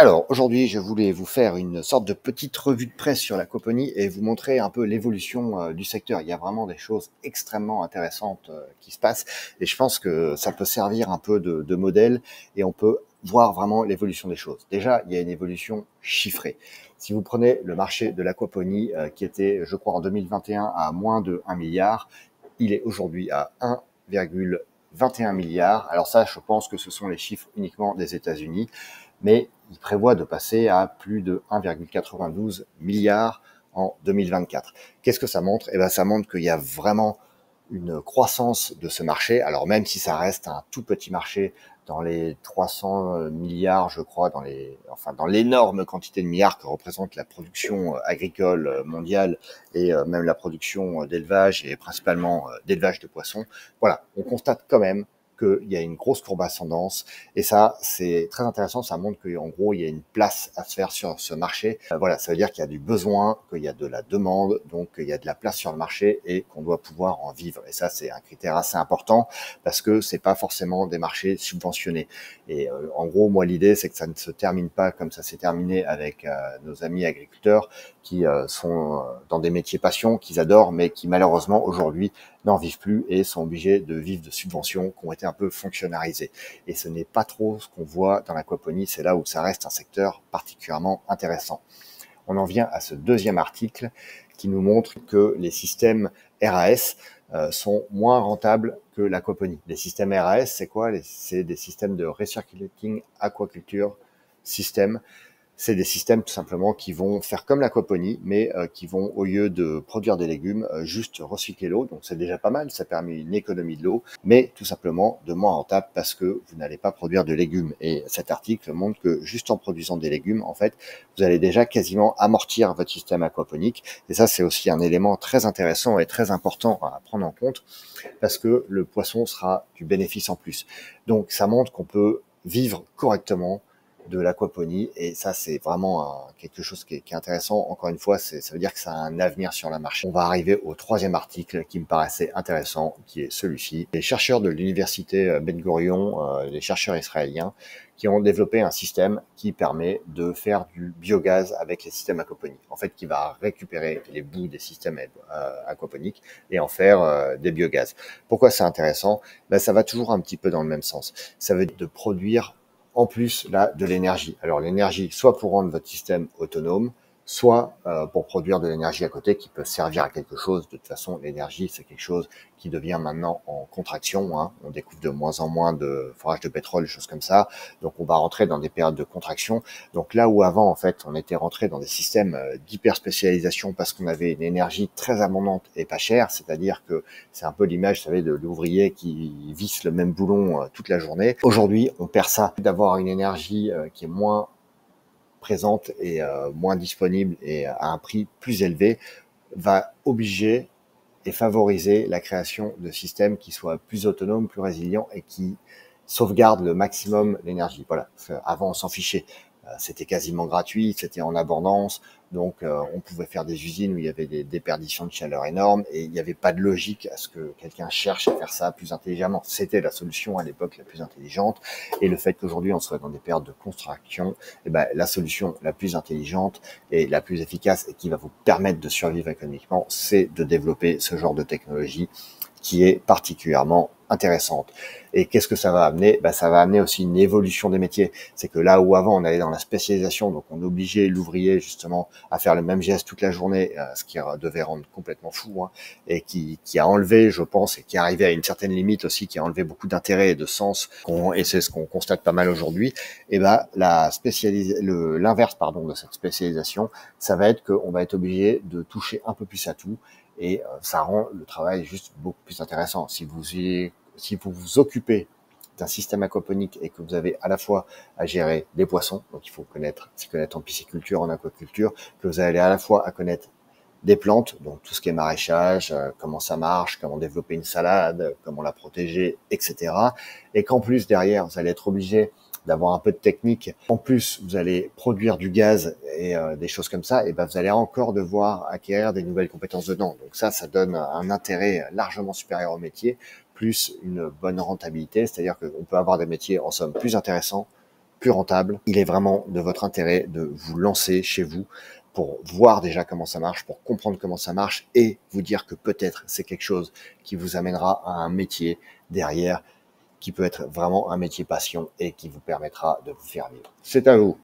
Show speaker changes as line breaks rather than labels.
Alors, aujourd'hui, je voulais vous faire une sorte de petite revue de presse sur l'aquaponie et vous montrer un peu l'évolution du secteur. Il y a vraiment des choses extrêmement intéressantes qui se passent et je pense que ça peut servir un peu de modèle et on peut voir vraiment l'évolution des choses. Déjà, il y a une évolution chiffrée. Si vous prenez le marché de l'aquaponie qui était, je crois, en 2021 à moins de 1 milliard, il est aujourd'hui à 1,21 milliard. Alors ça, je pense que ce sont les chiffres uniquement des États-Unis, mais il prévoit de passer à plus de 1,92 milliard en 2024. Qu'est-ce que ça montre? Eh ben, ça montre qu'il y a vraiment une croissance de ce marché. Alors même si ça reste un tout petit marché dans les 300 milliards, je crois, dans l'énorme quantité de milliards que représente la production agricole mondiale et même la production d'élevage et principalement d'élevage de poissons. Voilà, on constate quand même qu'il y a une grosse courbe ascendance et ça, c'est très intéressant. Ça montre qu'en gros, il y a une place à se faire sur ce marché. Voilà, ça veut dire qu'il y a du besoin, qu'il y a de la demande, donc il y a de la place sur le marché et qu'on doit pouvoir en vivre. Et ça, c'est un critère assez important parce que c'est pas forcément des marchés subventionnés. Et en gros, moi, l'idée, c'est que ça ne se termine pas comme ça s'est terminé avec nos amis agriculteurs qui sont dans des métiers passion qu'ils adorent, mais qui malheureusement aujourd'hui n'en vivent plus et sont obligés de vivre de subventions qui ont été un peu fonctionnalisées. Et ce n'est pas trop ce qu'on voit dans l'aquaponie, c'est là où ça reste un secteur particulièrement intéressant. On en vient à ce deuxième article qui nous montre que les systèmes RAS sont moins rentables que l'aquaponie. Les systèmes RAS, c'est quoi? C'est des systèmes de Recirculating Aquaculture System. C'est des systèmes tout simplement qui vont faire comme l'aquaponie, mais qui vont, au lieu de produire des légumes, juste recycler l'eau. Donc c'est déjà pas mal, ça permet une économie de l'eau, mais tout simplement de moins rentable parce que vous n'allez pas produire de légumes. Et cet article montre que juste en produisant des légumes, en fait, vous allez déjà quasiment amortir votre système aquaponique. Et ça, c'est aussi un élément très intéressant et très important à prendre en compte parce que le poisson sera du bénéfice en plus. Donc ça montre qu'on peut vivre correctement de l'aquaponie et ça c'est vraiment quelque chose qui est intéressant. Encore une fois, ça veut dire que ça a un avenir sur le marché. On va arriver au troisième article qui me paraissait intéressant, qui est celui-ci. Les chercheurs de l'université Ben Gurion, les chercheurs israéliens, qui ont développé un système qui permet de faire du biogaz avec les systèmes aquaponiques. En fait, qui va récupérer les bouts des systèmes aquaponiques et en faire des biogaz. Pourquoi c'est intéressant? Ben, ça va toujours un petit peu dans le même sens. Ça veut dire de produire en plus là de l'énergie. Alors l'énergie, soit pour rendre votre système autonome, soit pour produire de l'énergie à côté qui peut servir à quelque chose. De toute façon, l'énergie, c'est quelque chose qui devient maintenant en contraction. Hein. On découvre de moins en moins de forages de pétrole, des choses comme ça. Donc on va rentrer dans des périodes de contraction. Donc là où avant, en fait, on était rentré dans des systèmes d'hyper spécialisation parce qu'on avait une énergie très abondante et pas chère, c'est-à-dire que c'est un peu l'image, vous savez, de l'ouvrier qui visse le même boulon toute la journée. Aujourd'hui, on perd ça, d'avoir une énergie qui est moins présente et moins disponible et à un prix plus élevé, va obliger et favoriser la création de systèmes qui soient plus autonomes, plus résilients et qui sauvegardent le maximum l'énergie. Voilà, avant on s'en fichait. C'était quasiment gratuit, c'était en abondance, donc on pouvait faire des usines où il y avait des déperditions de chaleur énormes et il n'y avait pas de logique à ce que quelqu'un cherche à faire ça plus intelligemment. C'était la solution à l'époque la plus intelligente et le fait qu'aujourd'hui on soit dans des périodes de contraction, eh ben, la solution la plus intelligente et la plus efficace et qui va vous permettre de survivre économiquement, c'est de développer ce genre de technologie qui est particulièrement intéressante. Et qu'est-ce que ça va amener? Ben, ça va amener aussi une évolution des métiers. C'est que là où avant on allait dans la spécialisation, donc on obligeait l'ouvrier justement à faire le même geste toute la journée, ce qui devait rendre complètement fou, hein, et qui a enlevé, je pense, et qui est arrivé à une certaine limite aussi, qui a enlevé beaucoup d'intérêt et de sens, et c'est ce qu'on constate pas mal aujourd'hui. Et ben l'inverse de cette spécialisation, ça va être qu'on va être obligé de toucher un peu plus à tout. Et ça rend le travail juste beaucoup plus intéressant. Si vous vous occupez d'un système aquaponique et que vous avez à la fois à gérer des poissons, donc il faut s'y connaître en pisciculture, en aquaculture, que vous allez à la fois à connaître des plantes, donc tout ce qui est maraîchage, comment ça marche, comment développer une salade, comment la protéger, etc. Et qu'en plus derrière, vous allez être obligé d'avoir un peu de technique. En plus, vous allez produire du gaz et des choses comme ça, et ben vous allez encore devoir acquérir des nouvelles compétences dedans. Donc ça donne un intérêt largement supérieur au métier, plus une bonne rentabilité, c'est-à-dire qu'on peut avoir des métiers en somme plus intéressants plus rentable, il est vraiment de votre intérêt de vous lancer chez vous pour voir déjà comment ça marche, pour comprendre comment ça marche et vous dire que peut-être c'est quelque chose qui vous amènera à un métier derrière qui peut être vraiment un métier passion et qui vous permettra de vous faire vivre. C'est à vous.